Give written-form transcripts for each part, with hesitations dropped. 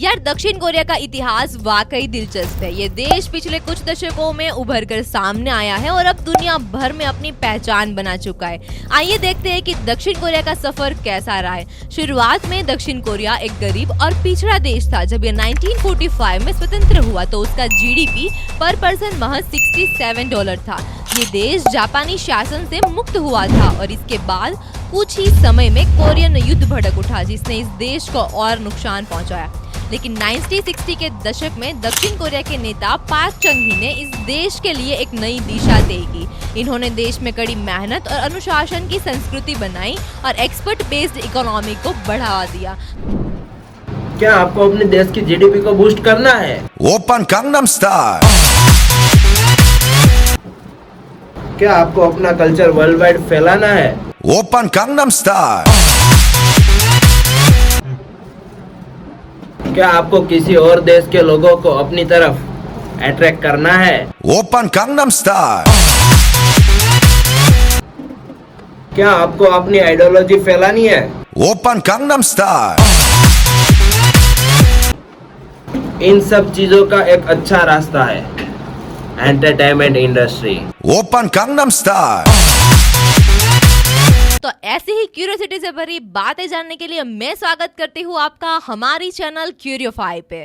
यार दक्षिण कोरिया का इतिहास वाकई दिलचस्प है। ये देश पिछले कुछ दशकों में उभर कर सामने आया है और अब दुनिया भर में अपनी पहचान बना चुका है। आइए देखते हैं कि दक्षिण कोरिया का सफर कैसा रहा है। शुरुआत में दक्षिण कोरिया एक गरीब और पिछड़ा देश था। जब ये 1945 में स्वतंत्र हुआ तो उसका जीडीपी पर पर्सन महज $67 था। ये देश जापानी शासन से मुक्त हुआ था और इसके बाद कुछ ही समय में कोरियन युद्ध भड़क उठा, जिसने इस देश को और नुकसान पहुंचाया। लेकिन 1960 के दशक में दक्षिण कोरिया के नेता पाक चंग ही ने इस देश के लिए एक नई दिशा तय की। इन्होंने देश में कड़ी मेहनत और अनुशासन की संस्कृति बनाई और एक्सपर्ट बेस्ड इकोनॉमी को बढ़ावा दिया। क्या आपको अपने देश की जीडीपी को बूस्ट करना है? Open gangnam style। क्या आपको अपना कल्चर वर्ल्ड वाइड फैलाना है? Open gangnam style। क्या आपको किसी और देश के लोगों को अपनी तरफ अट्रैक्ट करना है? Open gangnam style। क्या आपको अपनी आइडियोलॉजी फैलानी है? Open gangnam style। इन सब चीजों का एक अच्छा रास्ता है entertainment industry. Open gangnam style। तो ऐसी ही क्यूरियोसिटी से भरी बातें जानने के लिए मैं स्वागत करती हूँ आपका हमारी चैनल क्यूरियोफाई पे।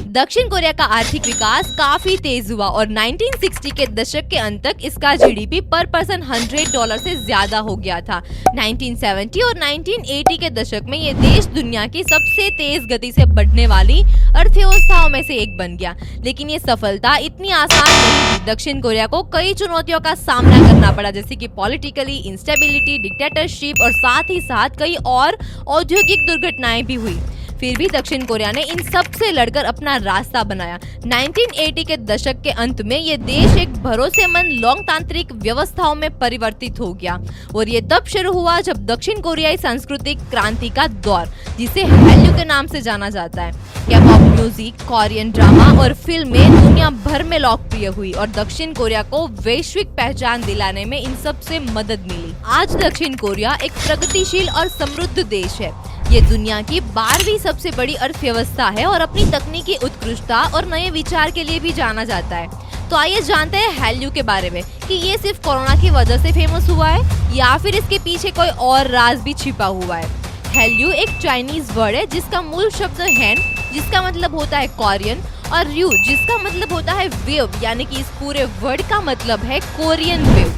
दक्षिण कोरिया का आर्थिक विकास काफी तेज हुआ और 1960 के दशक के अंत तक इसका जीडीपी पर पर्सन $100 से ज्यादा हो गया था। 1970 और 1980 के दशक में ये देश दुनिया की सबसे तेज गति से बढ़ने वाली अर्थव्यवस्थाओं में से एक बन गया। लेकिन ये सफलता इतनी आसान नहीं थी। दक्षिण कोरिया को कई चुनौतियों का सामना करना पड़ा, जैसे कि पॉलिटिकली इंस्टेबिलिटी, डिक्टेटरशिप और साथ ही साथ कई और औद्योगिक दुर्घटनाएं भी हुई। फिर भी दक्षिण कोरिया ने इन सब से लड़कर अपना रास्ता बनाया। 1980 के दशक के अंत में ये देश एक भरोसेमंद लोकतांत्रिक व्यवस्थाओं में परिवर्तित हो गया और ये तब शुरू हुआ जब दक्षिण कोरियाई सांस्कृतिक क्रांति का दौर, जिसे हैल्यू के नाम से जाना जाता है, K-pop म्यूजिक, कोरियन ड्रामा और फिल्में दुनिया भर में लोकप्रिय हुई और दक्षिण कोरिया को वैश्विक पहचान दिलाने में इन सब से मदद मिली। आज दक्षिण कोरिया एक प्रगतिशील और समृद्ध देश है। ये दुनिया की 12वीं सबसे बड़ी अर्थव्यवस्था है और अपनी तकनीकी उत्कृष्टता और नए विचार के लिए भी जाना जाता है। तो आइए जानते हैं हैल्यू के बारे में कि ये सिर्फ कोरोना की वजह से फेमस हुआ है या फिर इसके पीछे कोई और राज भी छिपा हुआ है। हैल्यू एक चाइनीज वर्ड है जिसका मूल शब्द हैन, जिसका मतलब होता है कोरियन, और र्यू जिसका मतलब होता है वेव, यानी कि इस पूरे वर्ड का मतलब है कोरियन वेव।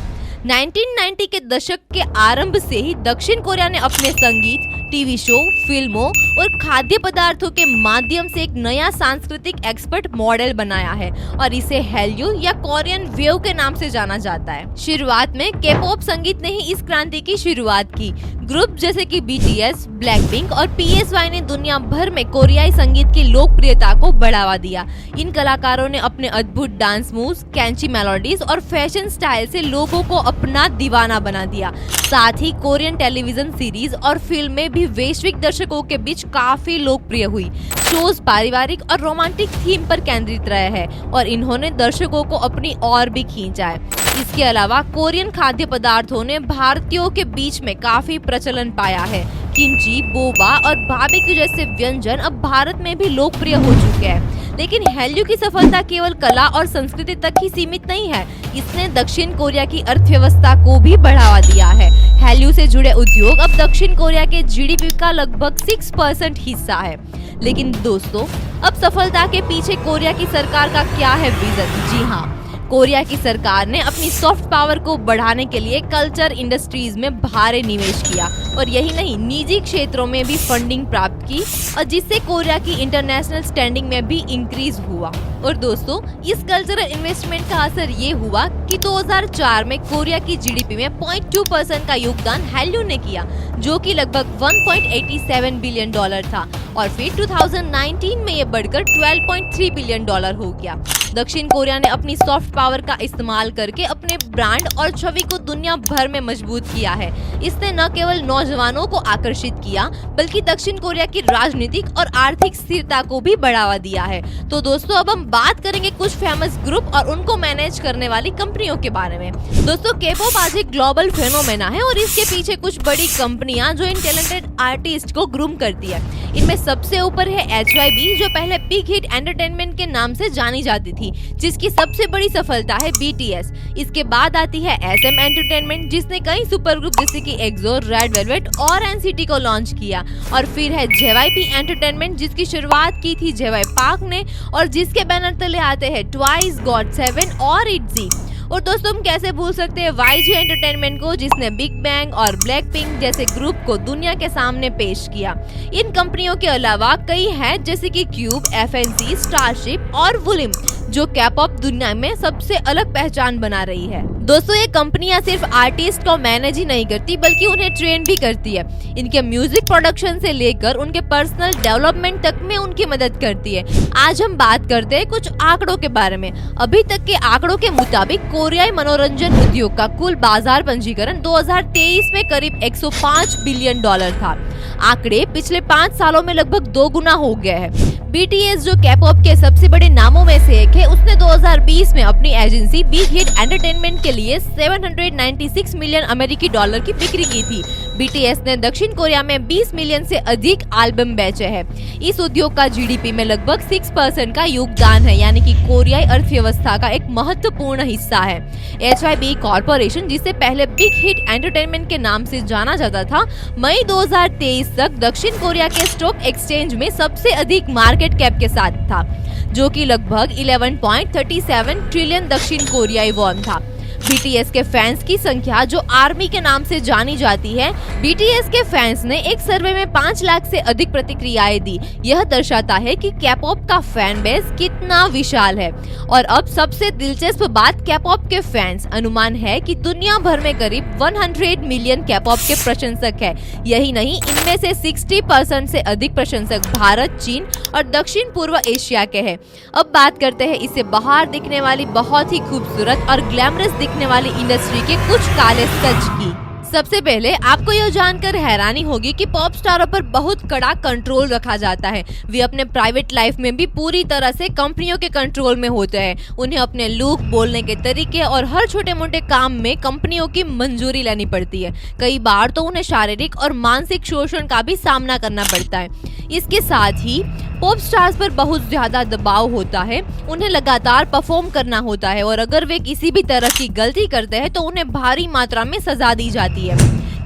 1990 के दशक के आरंभ से ही दक्षिण कोरिया ने अपने संगीत, टीवी शो, फिल्मों और खाद्य पदार्थों के माध्यम से एक नया सांस्कृतिक एक्सपर्ट मॉडल बनाया है और इसे हैल्यू या कोरियन वेव के नाम से जाना जाता है। शुरुआत में के-पॉप संगीत ने ही इस क्रांति की शुरुआत की। ग्रुप जैसे कि BTS, ब्लैकपिंक और PSY ने दुनिया भर में कोरियाई संगीत की लोकप्रियता को बढ़ावा दिया। इन कलाकारों ने अपने अद्भुत डांस मूव्स, कैंची मेलोडीज और फैशन स्टाइल से लोगों को अपना दीवाना बना दिया। साथ ही कोरियन टेलीविजन सीरीज और फिल्में भी वैश्विक दर्शकों के बीच काफी लोकप्रिय हुई। शोज पारिवारिक और रोमांटिक थीम पर केंद्रित रहे हैं और इन्होंने दर्शकों को अपनी ओर भी खींचा है। इसके अलावा कोरियन खाद्य पदार्थों ने भारतीयों के बीच में काफी प्रचलन पाया है। किमची, बोबा और बारबेक्यू जैसे व्यंजन अब भारत में भी लोकप्रिय हो चुके हैं। लेकिन हैल्यू की सफलता केवल कला और संस्कृति तक ही सीमित नहीं है, इसने दक्षिण कोरिया की अर्थव्यवस्था को भी बढ़ावा दिया है। हैल्यू से जुड़े उद्योग अब दक्षिण कोरिया के जीडीपी का लगभग 6% हिस्सा है। लेकिन दोस्तों, अब सफलता के पीछे कोरिया की सरकार का क्या है विजन? जी हाँ, कोरिया की सरकार ने अपनी सॉफ्ट पावर को बढ़ाने के लिए कल्चर इंडस्ट्रीज में भारी निवेश किया और यही नहीं, निजी क्षेत्रों में भी फंडिंग प्राप्त की और जिससे कोरिया की इंटरनेशनल स्टैंडिंग में भी इंक्रीज हुआ। और दोस्तों, इस कल्चरल इन्वेस्टमेंट का असर ये हुआ कि 2004 में कोरिया की जीडीपी में 0.2% का योगदान हैल्यू ने किया, जो कि लगभग $1.87 बिलियन था और फिर 2019 में ये बढ़कर $12.3 बिलियन हो गया। दक्षिण कोरिया ने अपनी सॉफ्ट पावर का इस्तेमाल करके अपने ब्रांड और छवि को दुनिया भर में मजबूत किया है। इसने न केवल नौजवानों को आकर्षित किया बल्कि दक्षिण कोरिया की राजनीतिक और आर्थिक स्थिरता को भी बढ़ावा दिया है। तो दोस्तों अब हम बात करेंगे कुछ फेमस ग्रुप और उनको मैनेज करने वाली कंपनियों के बारे में। दोस्तों K-pop आज एक ग्लोबल फेनोमेना है और इसके पीछे कुछ बड़ी कंपनियां जो इन टैलेंटेड आर्टिस्ट को ग्रूम करती है। इनमें सबसे ऊपर है HYB जो पहले बिग हिट एंटरटेनमेंट के नाम से जानी जाती थी, जिसकी सबसे बड़ी सफलता है BTS। इसके बाद आती है SM एंटरटेनमेंट जिसने कई सुपर ग्रुप जैसे कि EXO, रेड वेलवेट और NCT को लॉन्च किया। और फिर है JYP एंटरटेनमेंट जिसकी शुरुआत की थी JY Park ने और जिसके बैनर तले आते हैं ट्वाइस, GOT7 और ITZY। और दोस्तों हम कैसे भूल सकते हैं YG एंटरटेनमेंट को जिसने बिग बैंग और ब्लैकपिंक जैसे ग्रुप को दुनिया के सामने पेश किया। इन कंपनियों के अलावा कई हैं जैसे कि क्यूब, FNC, स्टारशिप और वुलिम जो K-pop दुनिया में सबसे अलग पहचान बना रही है। दोस्तों ये कंपनियां सिर्फ आर्टिस्ट को मैनेज ही नहीं करती बल्कि उन्हें ट्रेन भी करती है। इनके म्यूजिक प्रोडक्शन से लेकर उनके पर्सनल डेवलपमेंट तक में उनकी मदद करती है। आज हम बात करते हैं कुछ आंकड़ों के बारे में। अभी तक के आंकड़ों के मुताबिक कोरियाई मनोरंजन उद्योग का कुल बाजार पंजीकरण 2023 में करीब $105 बिलियन था। आंकड़े पिछले 5 सालों में लगभग 2 गुना हो गए हैं। BTS जो K-pop के सबसे बड़े नामों में से एक है, उसने 2020 में अपनी एजेंसी बिग हिट एंटरटेनमेंट के लिए $796 मिलियन अमेरिकी डॉलर की बिक्री की थी। BTS ने दक्षिण कोरिया में 20 मिलियन से अधिक एल्बम बेचे हैं। इस उद्योग का GDP में लगभग 6% का योगदान है, यानी कि कोरियाई अर्थव्यवस्था का एक महत्वपूर्ण हिस्सा है। HYB कॉर्पोरेशन जिसे पहले बिग हिट एंटरटेनमेंट के नाम से जाना जाता था, मई 2023 तक दक्षिण कोरिया के स्टॉक एक्सचेंज में सबसे अधिक मार्केट कैप के साथ था, जो कि लगभग 11.37 ट्रिलियन दक्षिण कोरियाई वॉन था। BTS के फैंस की संख्या जो आर्मी के नाम से जानी जाती है, BTS के फैंस ने एक सर्वे में 5 लाख से अधिक प्रतिक्रियाएं दी। यह दर्शाता है कि K-pop का फैन बेस कितना विशाल है। और अब सबसे दिलचस्प बात K-pop के फैंस, अनुमान है कि दुनिया भर में करीब 100 मिलियन K-pop के प्रशंसक है। यही नहीं, इनमें से 60% से अधिक प्रशंसक भारत, चीन और दक्षिण पूर्व एशिया के हैं। अब बात करते हैं इससे बाहर दिखने वाली बहुत ही खूबसूरत और ग्लैमरस दिखने वाली इंडस्ट्री के कुछ काले सच की। सबसे पहले आपको यह जानकर हैरानी होगी कि पॉप स्टारों पर बहुत कड़ा कंट्रोल रखा जाता है। वे अपने प्राइवेट लाइफ में भी पूरी तरह से कंपनियों के कंट्रोल में होते हैं। उन्हें अपने लुक, बोलने के तरीके और हर छोटे मोटे काम में कंपनियों की मंजूरी लेनी पड़ती है। कई बार तो उन्हें शारीरिक और मानसिक शोषण का भी सामना करना पड़ता है। इसके साथ ही पॉप स्टार्स पर बहुत ज्यादा दबाव होता है। उन्हें लगातार परफॉर्म करना होता है और अगर वे किसी भी तरह की गलती करते हैं तो उन्हें भारी मात्रा में सजा दी जाती है।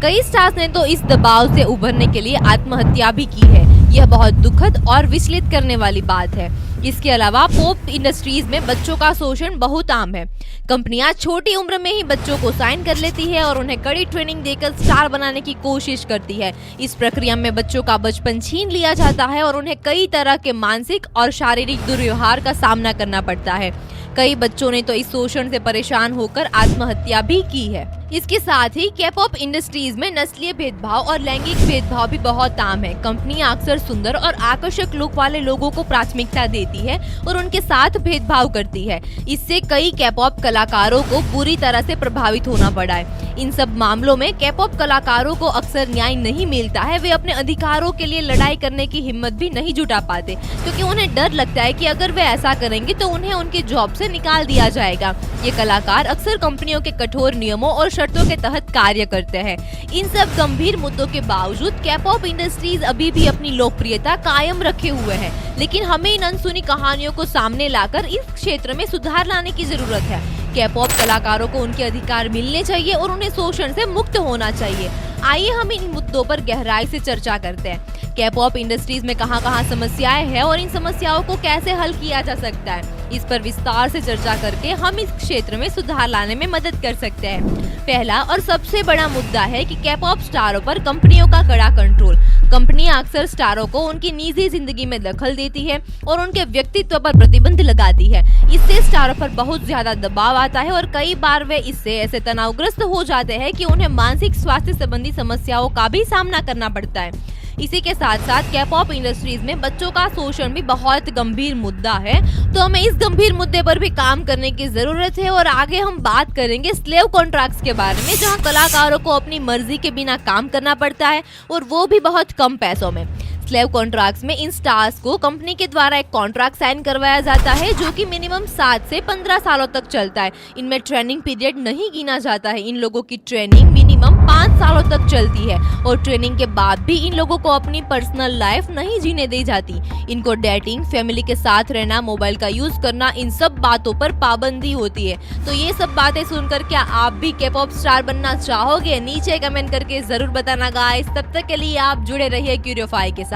कई स्टार्स ने तो इस दबाव से उभरने के लिए आत्महत्या भी की है। यह बहुत दुखद और विचलित करने वाली बात है। इसके अलावा पॉप इंडस्ट्रीज में बच्चों का शोषण बहुत आम है। कंपनियां छोटी उम्र में ही बच्चों को साइन कर लेती है और उन्हें कड़ी ट्रेनिंग देकर स्टार बनाने की कोशिश करती है। इस प्रक्रिया में बच्चों का बचपन छीन लिया जाता है और उन्हें कई तरह के मानसिक और शारीरिक दुर्व्यवहार का सामना करना पड़ता है। कई बच्चों ने तो इस शोषण से परेशान होकर आत्महत्या भी की है। इसके साथ ही K-pop इंडस्ट्रीज में नस्लीय भेदभाव और लैंगिक भेदभाव भी बहुत आम है। कंपनियां अक्सर सुंदर और आकर्षक लुक वाले लोगों को प्राथमिकता देती है और उनके साथ भेदभाव करती है। इससे कई K-pop कलाकारों को बुरी तरह से प्रभावित होना पड़ा है। इन सब मामलों में K-pop कलाकारों को अक्सर न्याय नहीं मिलता है। वे अपने अधिकारों के लिए लड़ाई करने की हिम्मत भी नहीं जुटा पाते, क्योंकि उन्हें डर लगता है कि अगर वे ऐसा करेंगे तो उन्हें उनकी जॉब से निकाल दिया जाएगा। ये कलाकार अक्सर कंपनियों के कठोर नियमों और शर्तों के तहत कार्य करते हैं। इन सब गंभीर मुद्दों के बावजूद K-pop इंडस्ट्रीज अभी भी अपनी लोकप्रियता कायम रखे हुए हैं। लेकिन हमें इन अनसुनी कहानियों को सामने लाकर इस क्षेत्र में सुधार लाने की जरूरत है। K-pop कलाकारों को उनके अधिकार मिलने चाहिए और उन्हें शोषण से मुक्त होना चाहिए। आइए हम इन मुद्दों पर गहराई से चर्चा करते हैं। K-pop इंडस्ट्रीज में कहां-कहां समस्याएं हैं और इन समस्याओं को कैसे हल किया जा सकता है, इस पर विस्तार से चर्चा करके हम इस क्षेत्र में सुधार लाने में मदद कर सकते हैं। पहला और सबसे बड़ा मुद्दा है कि K-pop स्टारों पर कंपनियों का कड़ा कंट्रोल। कंपनियां अक्सर स्टारों को उनकी निजी जिंदगी में दखल देती है और उनके व्यक्तित्व पर प्रतिबंध लगाती है। इससे स्टारों पर बहुत ज्यादा दबाव आता है और कई बार वे इससे ऐसे तनावग्रस्त हो जाते हैं कि उन्हें मानसिक स्वास्थ्य संबंधी समस्याओं का भी सामना करना पड़ता है। इसी के साथ साथ K-pop इंडस्ट्रीज में बच्चों का शोषण भी बहुत गंभीर मुद्दा है, तो हमें इस गंभीर मुद्दे पर भी काम करने की जरूरत है। और आगे हम बात करेंगे स्लेव कॉन्ट्रैक्ट्स के बारे में, जहां कलाकारों को अपनी मर्जी के बिना काम करना पड़ता है और वो भी बहुत कम पैसों में। स्लेव कॉन्ट्रैक्ट्स में इन स्टार्स को कंपनी के द्वारा एक कॉन्ट्रैक्ट साइन करवाया जाता है जो कि मिनिमम 7 से 15 सालों तक चलता है। इनमें ट्रेनिंग पीरियड नहीं गिना जाता है। इन लोगों की ट्रेनिंग मिनिमम 5 सालों तक चलती है और ट्रेनिंग के बाद भी इन लोगों को अपनी पर्सनल लाइफ नहीं जीने दी जाती। इनको डेटिंग, फैमिली के साथ रहना, मोबाइल का यूज करना, इन सब बातों पर पाबंदी होती है। तो ये सब बातें सुनकर क्या आप भी K-pop स्टार बनना चाहोगे? नीचे कमेंट करके जरूर बताना गाइस। तब तक के लिए आप जुड़े रहिए क्यूरियोफाई के साथ।